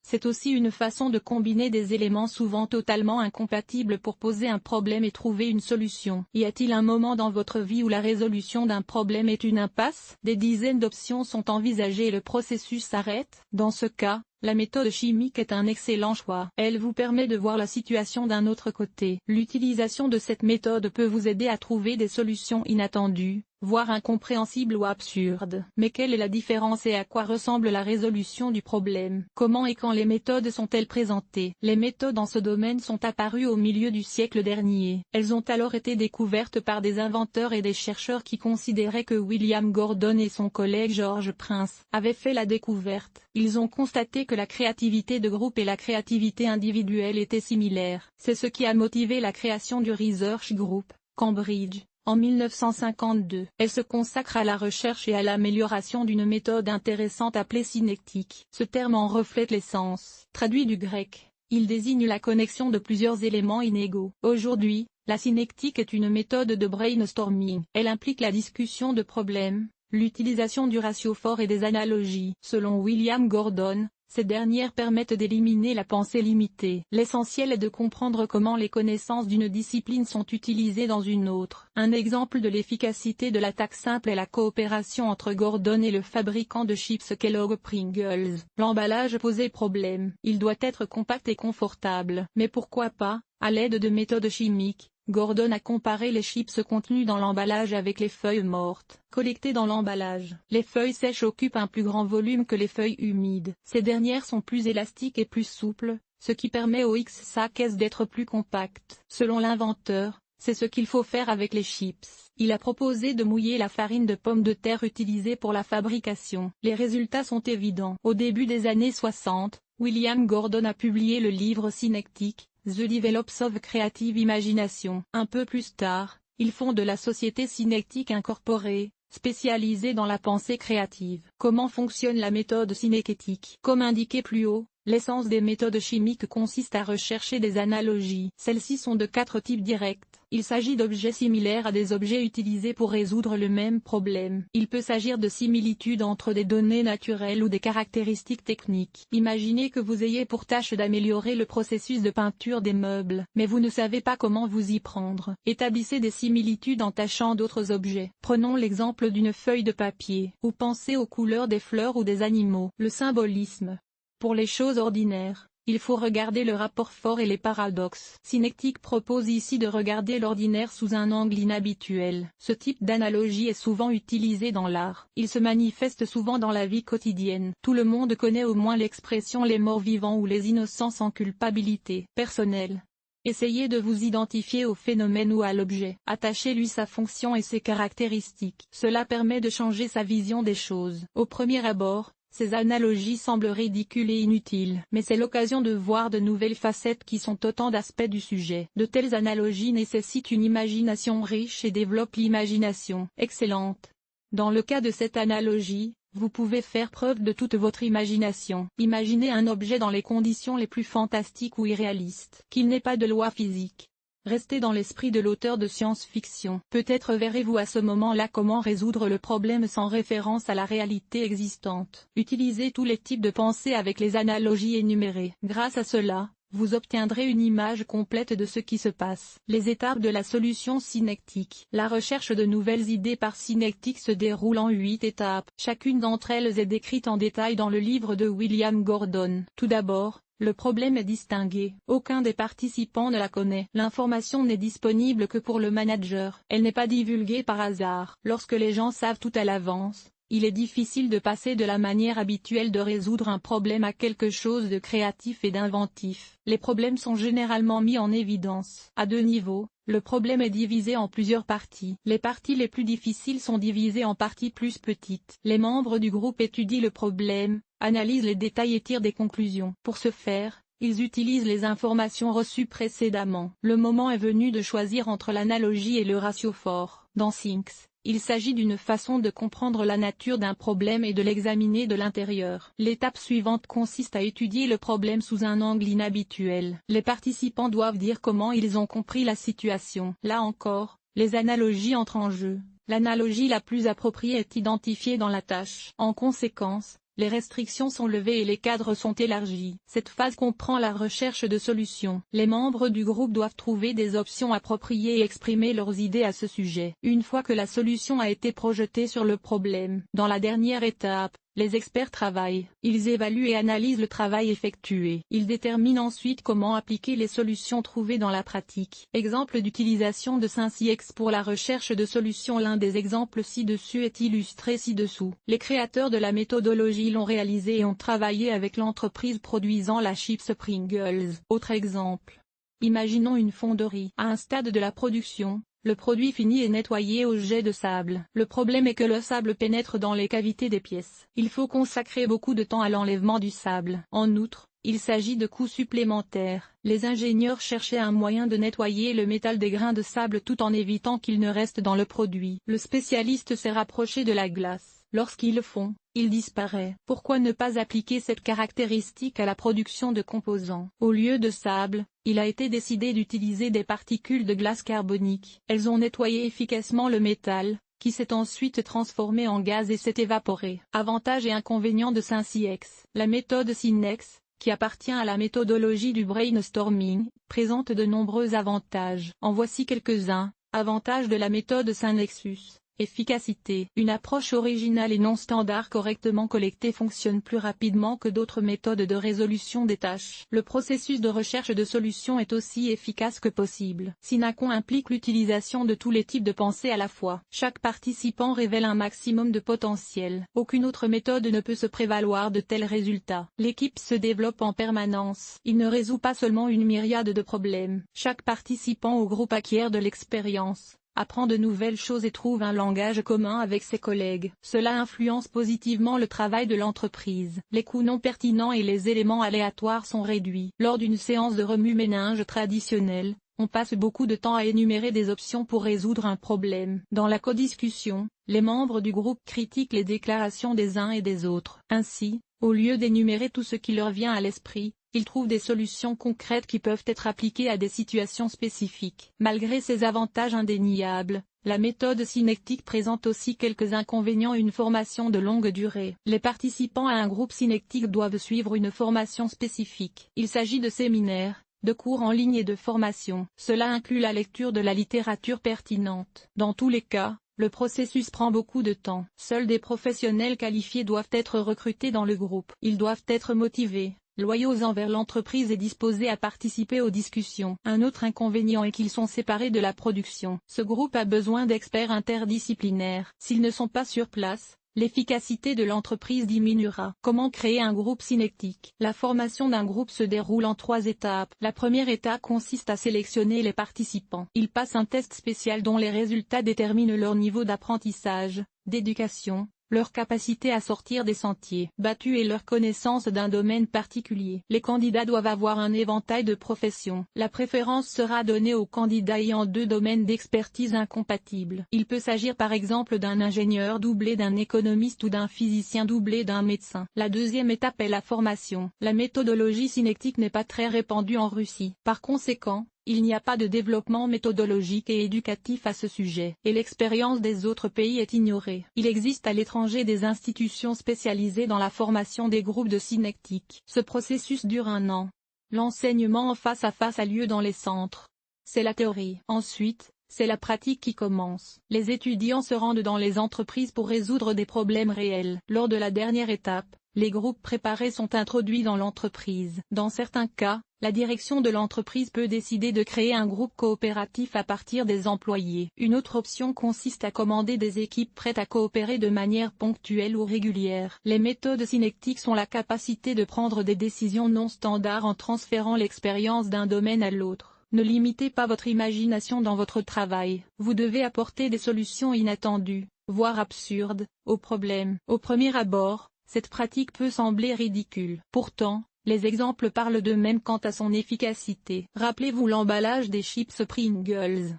c'est aussi une façon de combiner des éléments souvent totalement incompatibles pour poser un problème et trouver une solution. Y a-t-il un moment dans votre vie où la résolution d'un problème est une impasse? Des dizaines d'options sont envisagées et le processus s'arrête. Dans ce cas, la méthode chimique est un excellent choix. Elle vous permet de voir la situation d'un autre côté. L'utilisation de cette méthode peut vous aider à trouver des solutions inattendues, voire incompréhensibles ou absurdes. Mais quelle est la différence et à quoi ressemble la résolution du problème? Comment et quand les méthodes sont-elles présentées? Les méthodes en ce domaine sont apparues au milieu du siècle dernier. Elles ont alors été découvertes par des inventeurs et des chercheurs qui considéraient que William Gordon et son collègue George Prince avaient fait la découverte. Ils ont constaté que la créativité de groupe et la créativité individuelle étaient similaires. C'est ce qui a motivé la création du Research Group, Cambridge, en 1952. Elle se consacre à la recherche et à l'amélioration d'une méthode intéressante appelée synectique. Ce terme en reflète l'essence. Traduit du grec, il désigne la connexion de plusieurs éléments inégaux. Aujourd'hui, la synectique est une méthode de brainstorming. Elle implique la discussion de problèmes, l'utilisation du ratio fort et des analogies. Selon William Gordon, ces dernières permettent d'éliminer la pensée limitée. L'essentiel est de comprendre comment les connaissances d'une discipline sont utilisées dans une autre. Un exemple de l'efficacité de l'attaque simple est la coopération entre Gordon et le fabricant de chips Kellogg Pringles. L'emballage posait problème. Il doit être compact et confortable. Mais pourquoi pas, à l'aide de méthodes chimiques, Gordon a comparé les chips contenus dans l'emballage avec les feuilles mortes, collectées dans l'emballage. Les feuilles sèches occupent un plus grand volume que les feuilles humides. Ces dernières sont plus élastiques et plus souples, ce qui permet au X-Sacs d'être plus compact. Selon l'inventeur, c'est ce qu'il faut faire avec les chips. Il a proposé de mouiller la farine de pommes de terre utilisée pour la fabrication. Les résultats sont évidents. Au début des années 60, William Gordon a publié le livre Synectic, The Develops of Creative Imagination. Un peu plus tard, ils fonde la société Synectic Incorporée, spécialisée dans la pensée créative. Comment fonctionne la méthode synectique? Comme indiqué plus haut, l'essence des méthodes chimiques consiste à rechercher des analogies. Celles-ci sont de 4 types directs. Il s'agit d'objets similaires à des objets utilisés pour résoudre le même problème. Il peut s'agir de similitudes entre des données naturelles ou des caractéristiques techniques. Imaginez que vous ayez pour tâche d'améliorer le processus de peinture des meubles, mais vous ne savez pas comment vous y prendre. Établissez des similitudes en tâchant d'autres objets. Prenons l'exemple d'une feuille de papier, ou pensez aux couleurs des fleurs ou des animaux. Le symbolisme. Pour les choses ordinaires, il faut regarder le rapport fort et les paradoxes. Synectic propose ici de regarder l'ordinaire sous un angle inhabituel. Ce type d'analogie est souvent utilisé dans l'art. Il se manifeste souvent dans la vie quotidienne. Tout le monde connaît au moins l'expression les morts vivants ou les innocents sans culpabilité personnelle. Essayez de vous identifier au phénomène ou à l'objet. Attachez-lui sa fonction et ses caractéristiques. Cela permet de changer sa vision des choses. Au premier abord, ces analogies semblent ridicules et inutiles, mais c'est l'occasion de voir de nouvelles facettes qui sont autant d'aspects du sujet. De telles analogies nécessitent une imagination riche et développent l'imagination excellente. Dans le cas de cette analogie, vous pouvez faire preuve de toute votre imagination. Imaginez un objet dans les conditions les plus fantastiques ou irréalistes. Qu'il n'ait pas de loi physique. Restez dans l'esprit de l'auteur de science-fiction. Peut-être verrez-vous à ce moment-là comment résoudre le problème sans référence à la réalité existante. Utilisez tous les types de pensée avec les analogies énumérées. Grâce à cela, vous obtiendrez une image complète de ce qui se passe. Les étapes de la solution synectique. La recherche de nouvelles idées par synectique se déroule en 8 étapes. Chacune d'entre elles est décrite en détail dans le livre de William Gordon. Tout d'abord, le problème est distingué. Aucun des participants ne la connaît. L'information n'est disponible que pour le manager. Elle n'est pas divulguée par hasard. Lorsque les gens savent tout à l'avance, il est difficile de passer de la manière habituelle de résoudre un problème à quelque chose de créatif et d'inventif. Les problèmes sont généralement mis en évidence. À 2 niveaux, le problème est divisé en plusieurs parties. Les parties les plus difficiles sont divisées en parties plus petites. Les membres du groupe étudient le problème, analysent les détails et tirent des conclusions. Pour ce faire, ils utilisent les informations reçues précédemment. Le moment est venu de choisir entre l'analogie et le ratio fort. Dans Syncs, il s'agit d'une façon de comprendre la nature d'un problème et de l'examiner de l'intérieur. L'étape suivante consiste à étudier le problème sous un angle inhabituel. Les participants doivent dire comment ils ont compris la situation. Là encore, les analogies entrent en jeu. L'analogie la plus appropriée est identifiée dans la tâche. En conséquence, les restrictions sont levées et les cadres sont élargis. Cette phase comprend la recherche de solutions. Les membres du groupe doivent trouver des options appropriées et exprimer leurs idées à ce sujet. Une fois que la solution a été projetée sur le problème, dans la dernière étape, les experts travaillent, ils évaluent et analysent le travail effectué. Ils déterminent ensuite comment appliquer les solutions trouvées dans la pratique. Exemple d'utilisation de SynCX pour la recherche de solutions. L'un des exemples ci-dessus est illustré ci-dessous. Les créateurs de la méthodologie l'ont réalisé et ont travaillé avec l'entreprise produisant la chips Pringles. Autre exemple. Imaginons une fonderie. À un stade de la production, le produit fini est nettoyé au jet de sable. Le problème est que le sable pénètre dans les cavités des pièces. Il faut consacrer beaucoup de temps à l'enlèvement du sable. En outre, il s'agit de coûts supplémentaires. Les ingénieurs cherchaient un moyen de nettoyer le métal des grains de sable tout en évitant qu'il ne reste dans le produit. Le spécialiste s'est rapproché de la glace. Lorsqu'ils le font, il disparaît. Pourquoi ne pas appliquer cette caractéristique à la production de composants? Au lieu de sable, il a été décidé d'utiliser des particules de glace carbonique. Elles ont nettoyé efficacement le métal, qui s'est ensuite transformé en gaz et s'est évaporé. Avantages et inconvénients de SynCX. La méthode SynX, qui appartient à la méthodologie du brainstorming, présente de nombreux avantages. En voici quelques-uns. Avantages de la méthode SynNexus. Efficacité. Une approche originale et non standard correctement collectée fonctionne plus rapidement que d'autres méthodes de résolution des tâches. Le processus de recherche de solutions est aussi efficace que possible. Synacon implique l'utilisation de tous les types de pensée à la fois. Chaque participant révèle un maximum de potentiel. Aucune autre méthode ne peut se prévaloir de tels résultats. L'équipe se développe en permanence. Il ne résout pas seulement une myriade de problèmes. Chaque participant au groupe acquiert de l'expérience, apprend de nouvelles choses et trouve un langage commun avec ses collègues. Cela influence positivement le travail de l'entreprise. Les coûts non pertinents et les éléments aléatoires sont réduits. Lors d'une séance de remue-ménage traditionnelle, on passe beaucoup de temps à énumérer des options pour résoudre un problème. Dans la codiscussion, les membres du groupe critiquent les déclarations des uns et des autres. Ainsi, au lieu d'énumérer tout ce qui leur vient à l'esprit, ils trouvent des solutions concrètes qui peuvent être appliquées à des situations spécifiques. Malgré ces avantages indéniables, la méthode synectique présente aussi quelques inconvénients. Une formation de longue durée. Les participants à un groupe synectique doivent suivre une formation spécifique. Il s'agit de séminaires, de cours en ligne et de formations. Cela inclut la lecture de la littérature pertinente. Dans tous les cas, le processus prend beaucoup de temps. Seuls des professionnels qualifiés doivent être recrutés dans le groupe. Ils doivent être motivés, loyaux envers l'entreprise et disposés à participer aux discussions. Un autre inconvénient est qu'ils sont séparés de la production. Ce groupe a besoin d'experts interdisciplinaires. S'ils ne sont pas sur place, l'efficacité de l'entreprise diminuera. Comment créer un groupe synectique? La formation d'un groupe se déroule en 3 étapes. La première étape consiste à sélectionner les participants. Ils passent un test spécial dont les résultats déterminent leur niveau d'apprentissage, d'éducation, leur capacité à sortir des sentiers battus et leur connaissance d'un domaine particulier. Les candidats doivent avoir un éventail de professions. La préférence sera donnée aux candidats ayant 2 domaines d'expertise incompatibles. Il peut s'agir par exemple d'un ingénieur doublé d'un économiste ou d'un physicien doublé d'un médecin. La deuxième étape est la formation. La méthodologie synectique n'est pas très répandue en Russie. Par conséquent, il n'y a pas de développement méthodologique et éducatif à ce sujet, et l'expérience des autres pays est ignorée. Il existe à l'étranger des institutions spécialisées dans la formation des groupes de synectiques. Ce processus dure 1 an. L'enseignement en face à face a lieu dans les centres. C'est la théorie. Ensuite, c'est la pratique qui commence. Les étudiants se rendent dans les entreprises pour résoudre des problèmes réels. Lors de la dernière étape, les groupes préparés sont introduits dans l'entreprise. Dans certains cas, la direction de l'entreprise peut décider de créer un groupe coopératif à partir des employés. Une autre option consiste à commander des équipes prêtes à coopérer de manière ponctuelle ou régulière. Les méthodes synectiques sont la capacité de prendre des décisions non standards en transférant l'expérience d'un domaine à l'autre. Ne limitez pas votre imagination dans votre travail. Vous devez apporter des solutions inattendues, voire absurdes, aux problèmes. Au premier abord, cette pratique peut sembler ridicule. Pourtant, les exemples parlent d'eux-mêmes quant à son efficacité. Rappelez-vous l'emballage des chips Pringles.